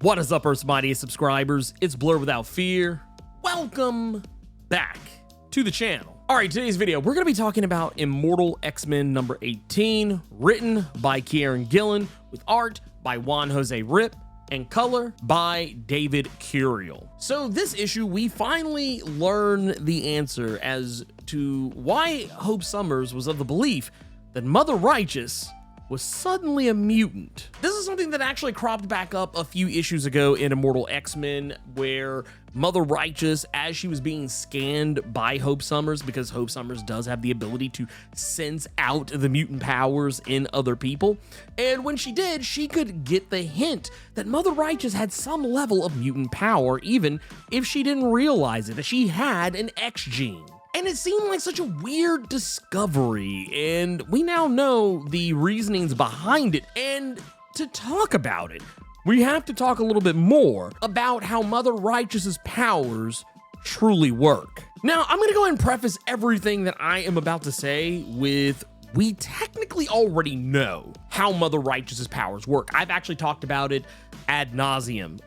What is up, Earth's mightiest subscribers? It's Blerd without fear. Welcome back to the channel. All right, today's video, we're going to be talking about Immortal X-Men number 18, written by Kieran Gillen, with art by Juan Jose Rip, and color by David Curiel. So this issue, we finally learn the answer as to why Hope Summers was of the belief that Mother Righteous was suddenly a mutant. This is something that actually cropped back up a few issues ago in Immortal X-Men, where Mother Righteous, as she was being scanned by Hope Summers, because Hope Summers does have the ability to sense out the mutant powers in other people, and when she did, she could get the hint that Mother Righteous had some level of mutant power, even if she didn't realize it, that she had an X gene. And it seemed like such a weird discovery, and we now know the reasonings behind it. And to talk about it, we have to talk a little bit more about how Mother Righteous's powers truly work. Now, I'm gonna go ahead and preface everything that I am about to say with, we technically already know how Mother Righteous's powers work. I've actually talked about it ad nauseum,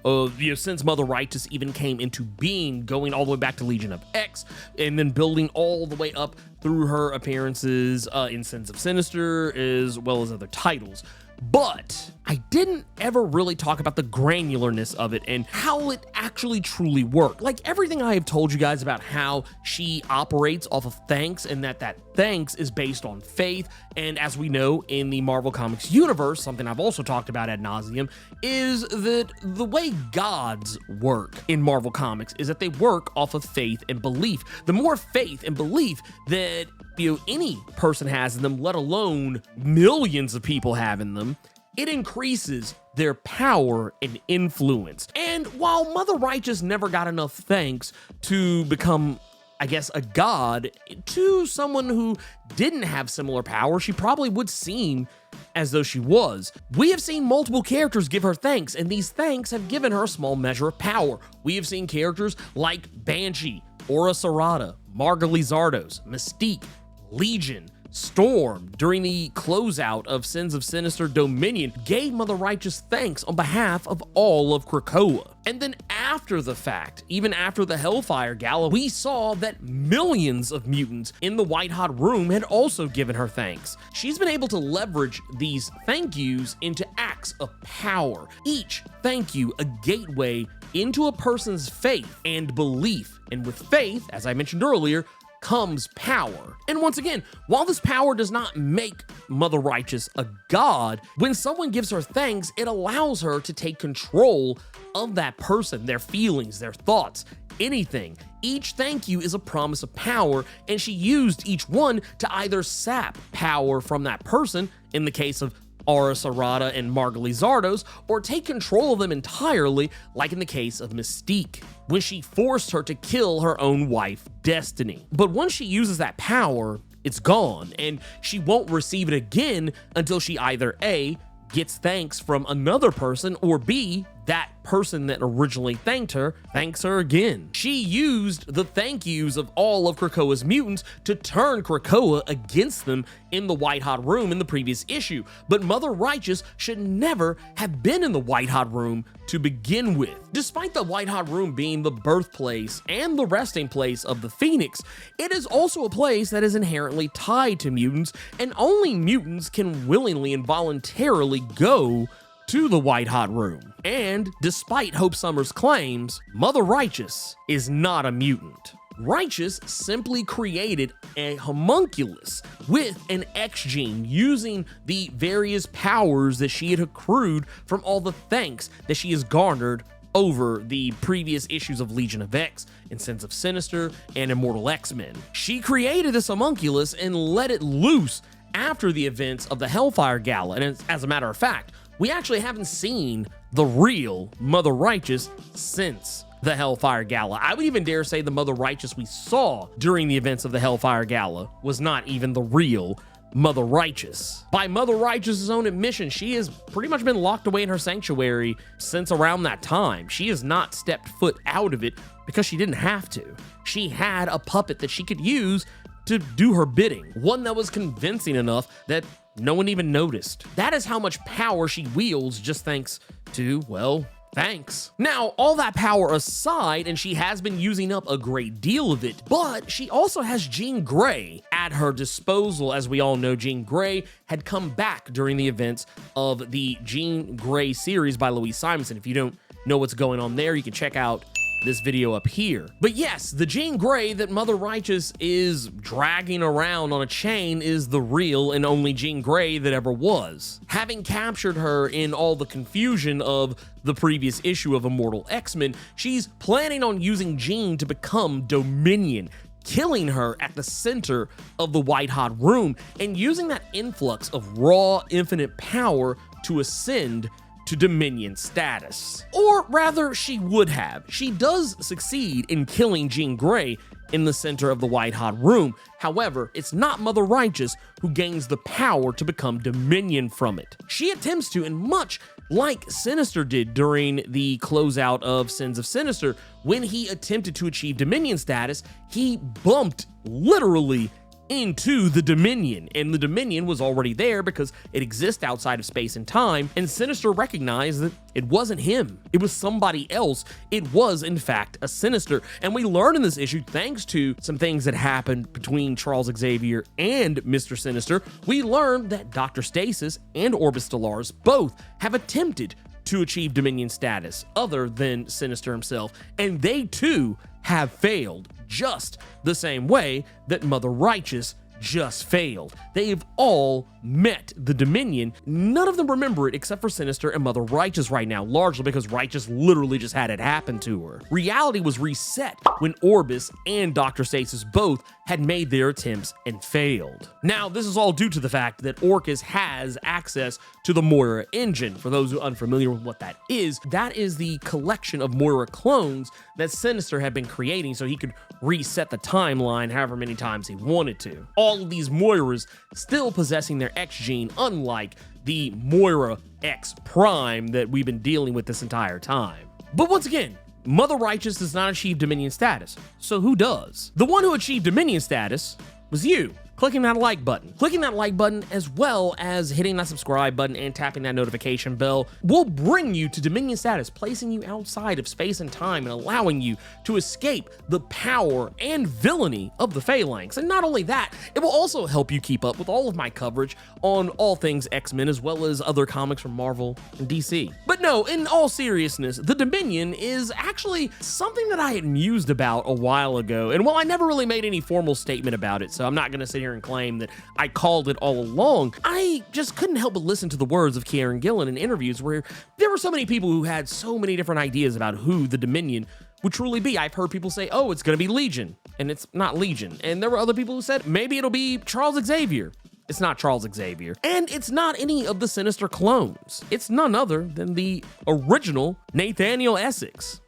since Mother Righteous even came into being, going all the way back to Legion of X, and then building all the way up through her appearances in Sins of Sinister, as well as other titles. But I didn't ever really talk about the granularness of it and how it actually truly worked. Like everything I have told you guys about how she operates off of thanks, and that thanks is based on faith. And as we know in the Marvel Comics universe, something I've also talked about ad nauseum, is that the way gods work in Marvel Comics is that they work off of faith and belief. The more faith and belief that any person has in them, let alone millions of people have in them, it increases their power and influence. And while Mother Righteous never got enough thanks to become, I guess, a god to someone who didn't have similar power, she probably would seem as though she was. We have seen multiple characters give her thanks, and these thanks have given her a small measure of power. We have seen characters like Banshee, Aura Sarada, Marguerite Zardos, Mystique, Legion, Storm, during the closeout of Sins of Sinister Dominion, gave Mother Righteous thanks on behalf of all of Krakoa. And then after the fact, even after the Hellfire Gala, we saw that millions of mutants in the White Hot Room had also given her thanks. She's been able to leverage these thank yous into acts of power. Each thank you a gateway into a person's faith and belief. And with faith, as I mentioned earlier, comes power. And once again, while this power does not make Mother Righteous a god, when someone gives her thanks, it allows her to take control of that person, their feelings, their thoughts, anything. Each thank you is a promise of power, and she used each one to either sap power from that person, in the case of Aura Sarada and Marguerite Zardos, or take control of them entirely, like in the case of Mystique, when she forced her to kill her own wife, Destiny. But once she uses that power, it's gone, and she won't receive it again until she either A, gets thanks from another person, or B, that person that originally thanked her thanks her again. She used the thank yous of all of Krakoa's mutants to turn Krakoa against them in the White Hot Room in the previous issue, but Mother Righteous should never have been in the White Hot Room to begin with. Despite the White Hot Room being the birthplace and the resting place of the Phoenix, it is also a place that is inherently tied to mutants, and only mutants can willingly and voluntarily go to the White Hot Room. And despite Hope Summers' claims, Mother Righteous is not a mutant. Righteous simply created a homunculus with an X gene, using the various powers that she had accrued from all the thanks that she has garnered over the previous issues of Legion of X and Sins of Sinister and Immortal X-Men. She created this homunculus and let it loose after the events of the Hellfire Gala, and as a matter of fact, we actually haven't seen the real Mother Righteous since the Hellfire Gala. I would even dare say the Mother Righteous we saw during the events of the Hellfire Gala was not even the real Mother Righteous. By Mother Righteous's own admission, she has pretty much been locked away in her sanctuary since around that time. She has not stepped foot out of it because she didn't have to. She had a puppet that she could use to do her bidding, one that was convincing enough that no one even noticed. That is how much power she wields just thanks to, well, Thanks. Now, all that power aside, and she has been using up a great deal of it, but she also has Jean Grey at her disposal. As we all know, Jean Grey had come back during the events of the Jean Grey series by Louise Simonson. If you don't know what's going on there, you can check out this video up here. But yes, the Jean Grey that Mother Righteous is dragging around on a chain is the real and only Jean Grey that ever was. Having captured her in all the confusion of the previous issue of Immortal X-Men, she's planning on using Jean to become Dominion, killing her at the center of the White Hot Room and using that influx of raw, infinite power to ascend to Dominion status. Or rather, she would have. She does succeed in killing Jean Grey in the center of the White Hot Room. However, it's not Mother Righteous who gains the power to become Dominion from it. She attempts to, and much like Sinister did during the closeout of Sins of Sinister, when he attempted to achieve Dominion status, he bumped literally into the Dominion, and the Dominion was already there because it exists outside of space and time, and Sinister recognized that it wasn't him. It was somebody else. It was, in fact, a Sinister, and we learn in this issue, thanks to some things that happened between Charles Xavier and Mr. Sinister, we learned that Dr. Stasis and Orbis Stellaris both have attempted to achieve Dominion status other than Sinister himself, and they too have failed, just the same way that Mother Righteous just failed. They've all met the Dominion. None of them remember it except for Sinister and Mother Righteous right now, largely because Righteous literally just had it happen to her. Reality was reset when Orbis and Dr. Stasis both had made their attempts and failed. Now, this is all due to the fact that Orchis has access to the Moira engine. For those who are unfamiliar with what that is the collection of Moira clones that Sinister had been creating so he could reset the timeline however many times he wanted to. All of these Moiras still possessing their X gene, unlike the Moira X Prime that we've been dealing with this entire time. But once again, Mother Righteous does not achieve Dominion status, so who does? The one who achieved Dominion status was you. Clicking that like button. Clicking that like button as well as hitting that subscribe button and tapping that notification bell will bring you to Dominion status, placing you outside of space and time and allowing you to escape the power and villainy of the Phalanx. And not only that, it will also help you keep up with all of my coverage on all things X-Men as well as other comics from Marvel and DC. But no, in all seriousness, the Dominion is actually something that I had mused about a while ago. And while I never really made any formal statement about it, so I'm not going to sit here and claim that I called it all along, I just couldn't help but listen to the words of Kieran Gillen in interviews where there were so many people who had so many different ideas about who the Dominion would truly be. I've heard people say, oh, it's going to be Legion, and it's not Legion. And there were other people who said, maybe it'll be Charles Xavier. It's not Charles Xavier. And it's not any of the Sinister clones. It's none other than the original Nathaniel Essex.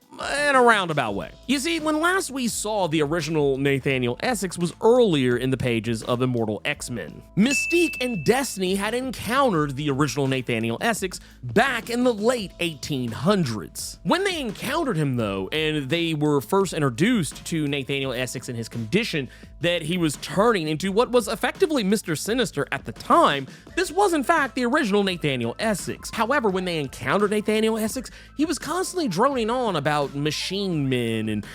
In a roundabout way. You see, when last we saw the original Nathaniel Essex was earlier in the pages of Immortal X-Men. Mystique and Destiny had encountered the original Nathaniel Essex back in the late 1800s. When they encountered him though, and they were first introduced to Nathaniel Essex and his condition that he was turning into what was effectively Mr. Sinister at the time, this was in fact the original Nathaniel Essex. However, when they encountered Nathaniel Essex, he was constantly droning on about machine men and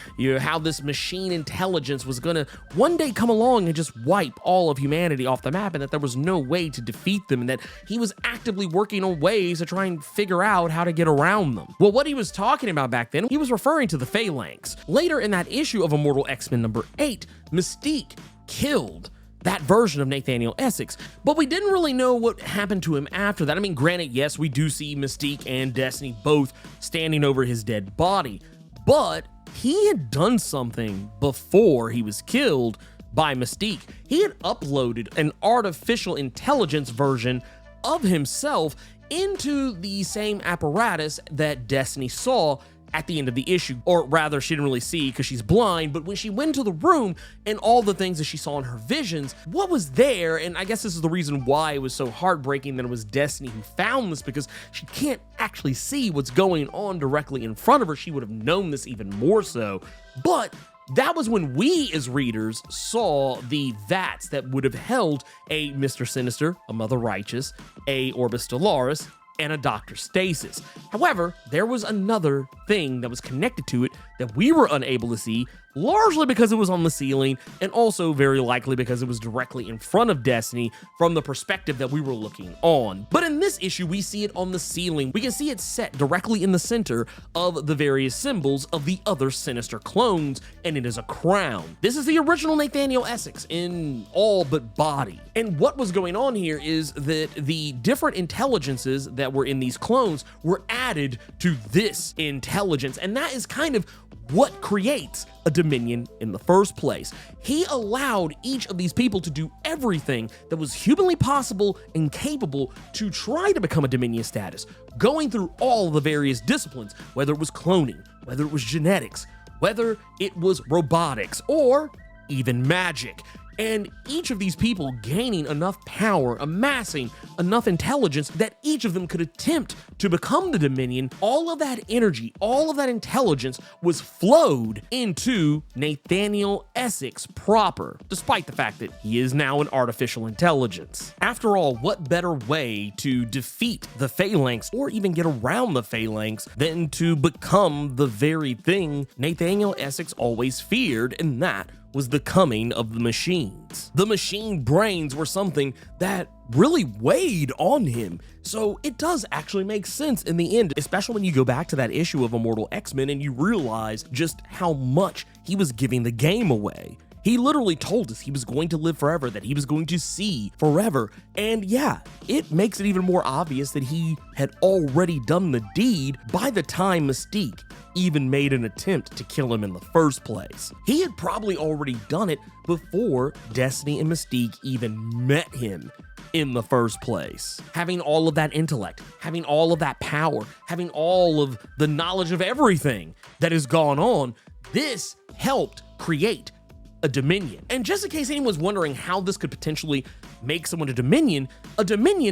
how this machine intelligence was gonna one day come along and just wipe all of humanity off the map, and that there was no way to defeat them, and that he was actively working on ways to try and figure out how to get around them. Well, what he was talking about back then, he was referring to the Phalanx. Later in that issue of Immortal X-Men number 8, Mystique killed that version of Nathaniel Essex, but we didn't really know what happened to him after that. I mean, granted, yes, we do see Mystique and Destiny both standing over his dead body, but he had done something before he was killed by Mystique. He had uploaded an artificial intelligence version of himself into the same apparatus that Destiny saw at the end of the issue, or rather she didn't really see because she's blind, but when she went into the room and all the things that she saw in her visions, what was there, and I guess this is the reason why it was so heartbreaking that it was Destiny who found this, because she can't actually see what's going on directly in front of her. She would have known this even more so, but that was when we as readers saw the vats that would have held a Mr. Sinister, a Mother Righteous, a Orbis Stellaris, and a Dr. Stasis. However, there was another thing that was connected to it that we were unable to see, largely because it was on the ceiling, and also very likely because it was directly in front of Destiny from the perspective that we were looking on. But in this issue, we see it on the ceiling. We can see it set directly in the center of the various symbols of the other Sinister clones, and it is a crown. This is the original Nathaniel Essex in all but body. And what was going on here is that the different intelligences that were in these clones were added to this intelligence, and that is kind of what creates a Dominion in the first place. He allowed each of these people to do everything that was humanly possible and capable to try to become a Dominion status, going through all the various disciplines, whether it was cloning, whether it was genetics, whether it was robotics, or even magic. And each of these people gaining enough power, amassing enough intelligence that each of them could attempt to become the Dominion. All of that energy, all of that intelligence was flowed into Nathaniel Essex proper, despite the fact that he is now an artificial intelligence. After all, what better way to defeat the Phalanx, or even get around the Phalanx, than to become the very thing Nathaniel Essex always feared, and that was the coming of the machines. The machine brains were something that really weighed on him. So it does actually make sense in the end, especially when you go back to that issue of Immortal X-Men and you realize just how much he was giving the game away. He literally told us he was going to live forever, that he was going to see forever. And yeah, it makes it even more obvious that he had already done the deed by the time Mystique even made an attempt to kill him in the first place. He had probably already done it before Destiny and Mystique even met him in the first place. Having all of that intellect, having all of that power, having all of the knowledge of everything that has gone on, this helped create a Dominion. And just in case anyone's wondering how this could potentially make someone a Dominion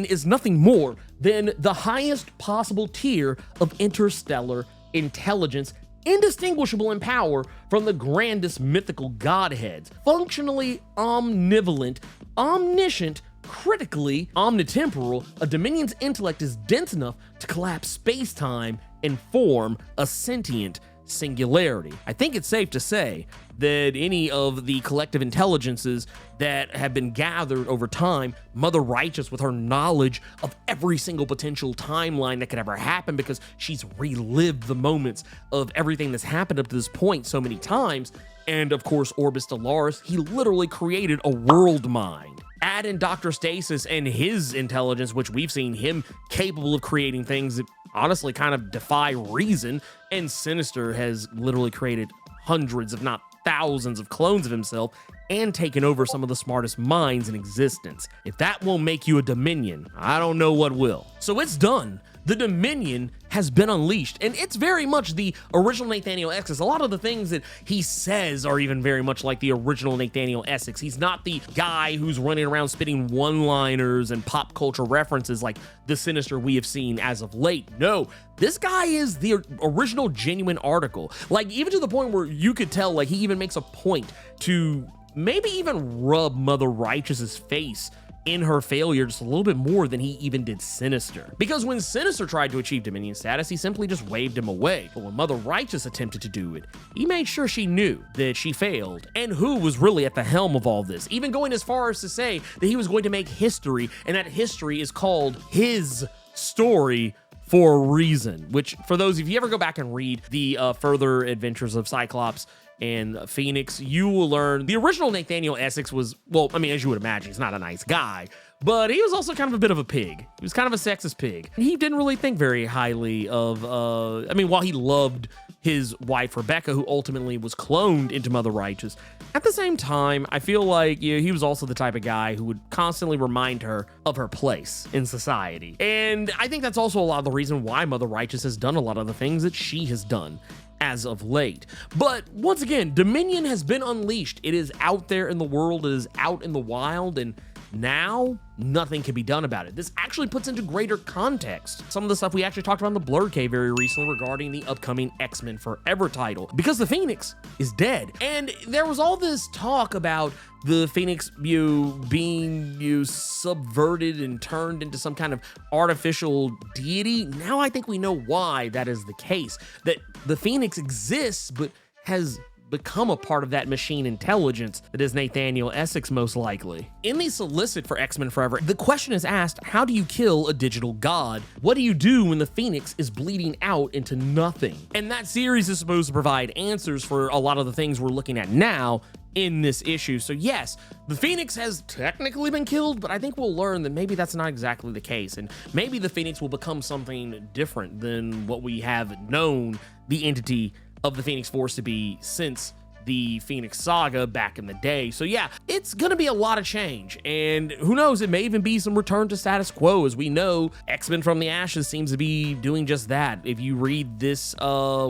is nothing more than the highest possible tier of interstellar intelligence, indistinguishable in power from the grandest mythical godheads, functionally omnivalent, omniscient, critically omnitemporal. A Dominion's intellect is dense enough to collapse space-time and form a sentient singularity. I think it's safe to say that any of the collective intelligences that have been gathered over time, Mother Righteous with her knowledge of every single potential timeline that could ever happen because she's relived the moments of everything that's happened up to this point so many times, and of course Orbis Stellaris, he literally created a world mind. Add in Dr. Stasis and his intelligence, which we've seen him capable of creating things that honestly kind of defy reason, and Sinister has literally created hundreds, if not thousands, of clones of himself and taken over some of the smartest minds in existence. If that won't make you a Dominion, I don't know what will. So it's done. The Dominion has been unleashed, and it's very much the original Nathaniel Essex. A lot of the things that he says are even very much like the original Nathaniel Essex. He's not the guy who's running around spitting one-liners and pop culture references like the Sinister we have seen as of late. No, this guy is the original genuine article. Like, even to the point where you could tell, like, he even makes a point to maybe even rub Mother Righteous's face in her failure just a little bit more than he even did Sinister. Because when Sinister tried to achieve Dominion status, he simply just waved him away. But when Mother Righteous attempted to do it, he made sure she knew that she failed and who was really at the helm of all this, even going as far as to say that he was going to make history, and that history is called his story for a reason. Which, for those, if you ever go back and read the further adventures of Cyclops and Phoenix, you will learn the original Nathaniel Essex was, well, I mean, as you would imagine, he's not a nice guy, but he was also kind of a bit of a pig. He was kind of a sexist pig. He didn't really think very highly of, I mean, while he loved his wife, Rebecca, who ultimately was cloned into Mother Righteous, at the same time, I feel like, you know, he was also the type of guy who would constantly remind her of her place in society. And I think that's also a lot of the reason why Mother Righteous has done a lot of the things that she has done as of late. But once again, Dominion has been unleashed. It is out there in the world, it is out in the wild, and now nothing can be done about it. This actually puts into greater context some of the stuff we actually talked about in the Blerd cave very recently regarding the upcoming XMen Forever title, because the Phoenix is dead. And there was all this talk about the Phoenix being subverted and turned into some kind of artificial deity. Now I think we know why that is the case, that the Phoenix exists but has become a part of that machine intelligence that is Nathaniel Essex, most likely. In the solicit for XMen Forever, the question is asked, how do you kill a digital god? What do you do when the Phoenix is bleeding out into nothing? And that series is supposed to provide answers for a lot of the things we're looking at now in this issue. So yes, the Phoenix has technically been killed, but I think we'll learn that maybe that's not exactly the case, and maybe the Phoenix will become something different than what we have known the entity of the Phoenix Force to be since the Phoenix Saga back in the day. So yeah, it's gonna be a lot of change, and who knows, it may even be some return to status quo. As we know, X-Men from the Ashes seems to be doing just that. If you read this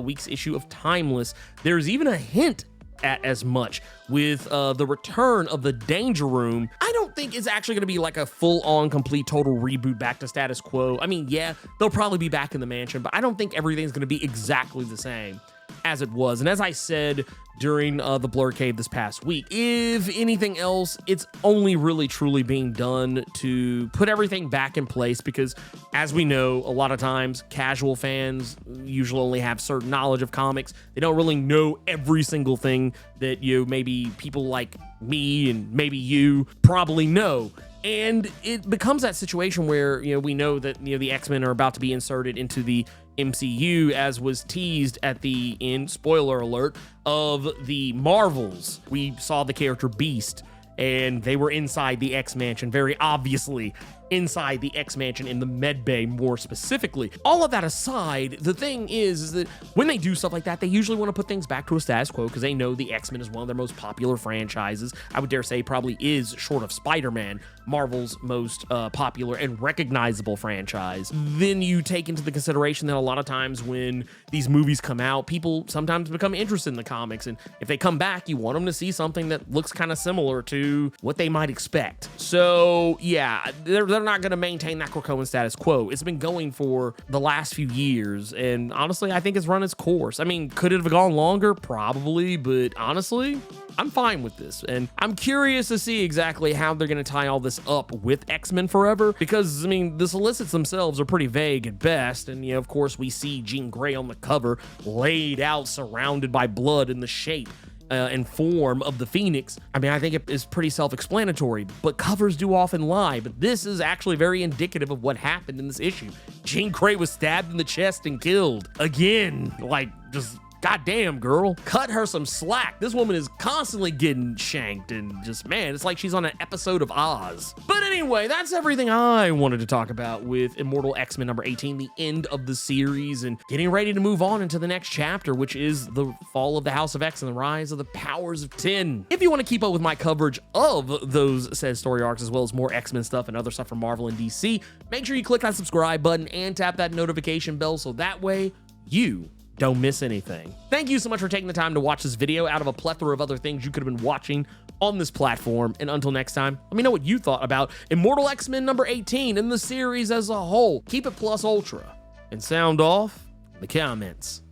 week's issue of Timeless, there's even a hint at as much with the return of the Danger Room. I don't think it's actually going to be like a full-on complete total reboot back to status quo. I mean, yeah, they'll probably be back in the mansion, but I don't think everything's going to be exactly the same as it was. And as I said during the Blerd cave this past week, if anything else, it's only really truly being done to put everything back in place, because as we know, a lot of times casual fans usually only have certain knowledge of comics. They don't really know every single thing that maybe people like me and maybe you probably know. And it becomes that situation where, we know that, the X-Men are about to be inserted into the MCU, as was teased at the end, spoiler alert, of the Marvels. We saw the character Beast, and they were inside the X-Mansion, very obviously inside the X-Mansion in the med bay more specifically. All of that aside, the thing is that when they do stuff like that, they usually want to put things back to a status quo because they know the X-Men is one of their most popular franchises. I would dare say probably is, short of Spider-Man, Marvel's most popular and recognizable franchise. Then you take into the consideration that a lot of times when these movies come out, people sometimes become interested in the comics, and if they come back, you want them to see something that looks kind of similar to what they might expect. So yeah, they're not going to maintain that Krakoan status quo. It's been going for the last few years, and honestly, I think it's run its course. I mean, could it have gone longer? Probably, but honestly, I'm fine with this, and I'm curious to see exactly how they're going to tie all this up with X-Men Forever, because, I mean, the solicits themselves are pretty vague at best, and, of course, we see Jean Grey on the cover, laid out, surrounded by blood in the shape and form of the Phoenix. I mean, I think it is pretty self-explanatory, but covers do often lie, but this is actually very indicative of what happened in this issue. Jean Grey was stabbed in the chest and killed. Again, like, just goddamn, girl, cut her some slack. This woman is constantly getting shanked, and just, man, it's like she's on an episode of Oz. But anyway, that's everything I wanted to talk about with Immortal X-Men number 18, the end of the series, and getting ready to move on into the next chapter, which is the fall of the House of X and the rise of the Powers of 10. If you want to keep up with my coverage of those said story arcs, as well as more X-Men stuff and other stuff from Marvel and DC, make sure you click that subscribe button and tap that notification bell so that way you don't miss anything. Thank you so much for taking the time to watch this video out of a plethora of other things you could have been watching on this platform. And until next time, let me know what you thought about Immortal X-Men number 18 and the series as a whole. Keep it plus ultra and sound off in the comments.